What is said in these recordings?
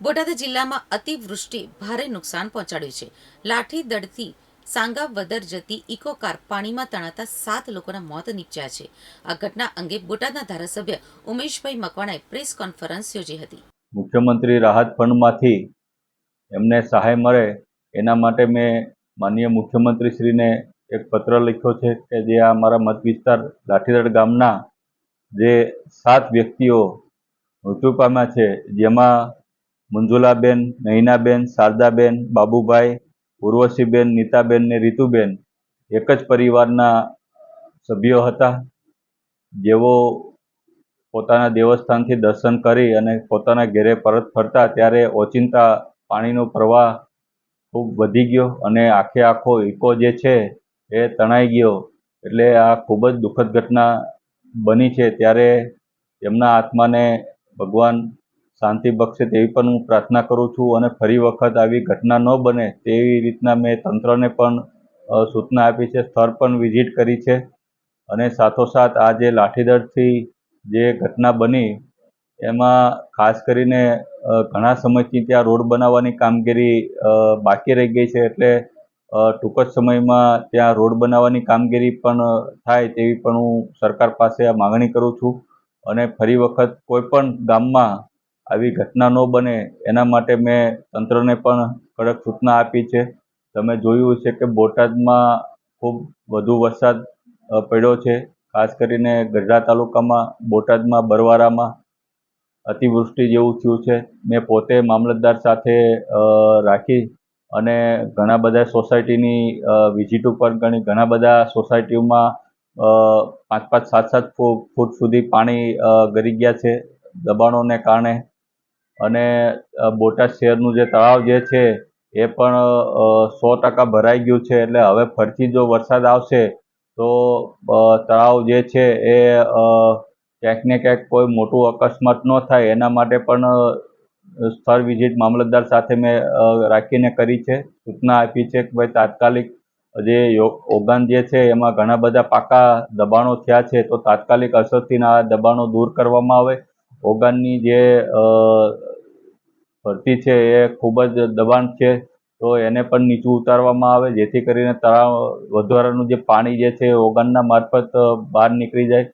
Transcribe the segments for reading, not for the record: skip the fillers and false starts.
બોટાદ જિલ્લામાં અતિવૃષ્ટિ ભારે નુકસાન પહોંચાડ્યું છે. લાઠી દળથી સાંગાવદર જતી ઇકો કાર પાણીમાં તણાતા 7 લોકોના મોત નીપજ્યા છે. આ ઘટના અંગે બોટાદના ધારાસભ્ય ઉમેશભાઈ મકવાણાએ પ્રેસ કોન્ફરન્સ યોજી હતી. મુખ્યમંત્રી રાહત ફંડમાંથી એમને સહાય મળે એના માટે મેં માનનીય મુખ્યમંત્રીશ્રીને એક પત્ર લખ્યો છે કે જે અમારા મત વિસ્તાર લાઠીદળ ગામના જે 7 વ્યક્તિઓ મૃત્યુ પામ્યા છે, જેમાં મંજુલાબેન, નૈનાબેન, શારદાબેન, બાબુભાઈ, ઉર્વશીબેન, નીતાબેન ને રીતુબેન એક જ પરિવારના સભ્યો હતા, જેઓ પોતાના દેવસ્થાનથી દર્શન કરી અને પોતાના ઘરે પરત ફરતા ત્યારે ઓચિંતા પાણીનો પ્રવાહ ખૂબ વધી ગયો અને આખો ઇકો જે છે એ તણાઈ ગયો. એટલે આ ખૂબ જ દુઃખદ ઘટના બની છે. ત્યારે એમના આત્માને ભગવાન શાંતિ બક્ષે તેવી પણ હું પ્રાર્થના કરું છું અને ફરી વખત આવી ઘટના ન બને તેવી રીતના મેં તંત્રને પણ સૂચના આપી છે, સ્થળ પણ વિઝિટ કરી છે. અને સાથોસાથ આ જે લાઠીદળથી જે ઘટના બની એમાં ખાસ કરીને ઘણા સમયથી ત્યાં રોડ બનાવવાની કામગીરી બાકી રહી ગઈ છે. એટલે ટૂંક જ સમયમાં ત્યાં રોડ બનાવવાની કામગીરી પણ થાય તેવી પણ હું સરકાર પાસે આ માગણી કરું છું. અને ફરી વખત કોઈ પણ ગામમાં આવી ઘટના ન બને એના માટે મેં તંત્રને પણ કડક સૂચના આપી છે. તમે જોયું છે કે બોટાદમાં ખૂબ વધુ વરસાદ પડ્યો છે. ખાસ કરીને ગઢડા તાલુકામાં, બોટાદમાં, બરવારામાં અતિવૃષ્ટિ જેવું થયું છે. મેં પોતે મામલતદાર સાથે રાખી અને ઘણા બધા સોસાયટીની વિઝિટ ઉપર ઘણા બધા સોસાયટીઓમાં 5-5, 7-7 ફૂટ સુધી પાણી ગરી ગયા છે દબાણોને કારણે. અને બોટાદ શહેરનું જે તળાવ જે છે એ પણ 100% ભરાઈ ગયું છે. એટલે હવે ફરીથી જો વરસાદ આવશે તો તળાવ જે છે એ ક્યાંક ને ક્યાંક કોઈ મોટું અકસ્માત ન થાય એના માટે પણ સ્થળ વિઝિટ મામલતદાર સાથે મેં રાખીને કરી છે. સૂચના આપી છે કે ભાઈ તાત્કાલિક જે ઓગાન જે છે એમાં ઘણા બધા પાકા દબાણો થયા છે, તો તાત્કાલિક અસરથી આ દબાણો દૂર કરવામાં આવે. ઓગાનની જે ભરતી છે એ ખૂબ જ દબાણ છે, તો એને પણ નીચું ઉતારવામાં આવે, જેથી કરીને તળાવ વધારાનું જે પાણી જે છે ઓગાનના મારફત બહાર નીકળી જાય.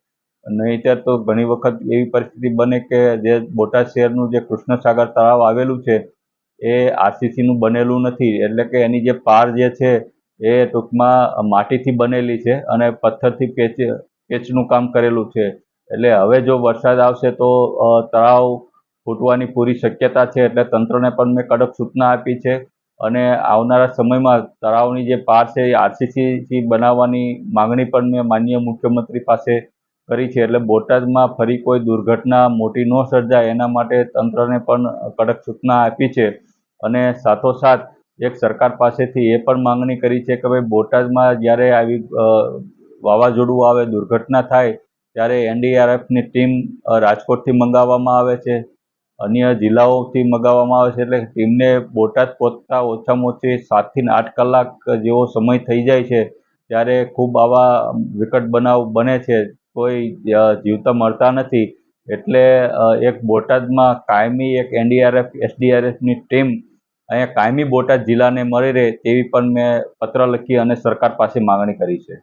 નહીંતર તો ઘણી વખત એવી પરિસ્થિતિ બને કે જે બોટાદ શહેરનું જે કૃષ્ણસાગર તળાવ આવેલું છે એ આરસીસીનું બનેલું નથી. એટલે કે એની જે પાર જે છે એ ટૂંકમાં માટીથી બનેલી છે અને પથ્થરથી પેચનું કામ કરેલું છે. એટલે હવે જો વરસાદ આવશે તો તળાવ ફૂટવાની પૂરી શક્યતા છે. એટલે તંત્રને પણ મેં કડક સૂચના આપી છે અને આવનારા સમયમાં તળાવની જે પાર છે એ આરસીસીથી બનાવવાની માગણી પણ મેં માનનીય મુખ્યમંત્રી પાસે કરી છે. એટલે બોટાદમાં ફરી કોઈ દુર્ઘટના મોટી ન સર્જાય એના માટે તંત્રને પણ કડક સૂચના આપી છે. અને સાથોસાથ એક સરકાર પાસેથી એ પણ માંગણી કરી છે કે ભાઈ બોટાદમાં જ્યારે આવી વાવાઝોડું આવે, દુર્ઘટના થાય ત્યારે એનડીઆરએફની ટીમ રાજકોટથી મંગાવવામાં આવે છે, અન્ય જિલ્લાઓથી મંગાવવામાં આવે છે. એટલે ટીમને બોટાદ પહોંચતા ઓછામાં ઓછી 7 થી 8 કલાક જેવો સમય થઈ જાય છે. ત્યારે ખૂબ આવા વિકટ બનાવ બને છે, કોઈ જીવતા મળતા નથી. એટલે એક બોટાદમાં કાયમી એક એનડીઆરએફ, એસડીઆરએફની ટીમ અહીંયા કાયમી બોટાદ જિલ્લાને મળી રહે તેવી પણ મેં પત્ર લખી અને સરકાર પાસે માગણી કરી છે.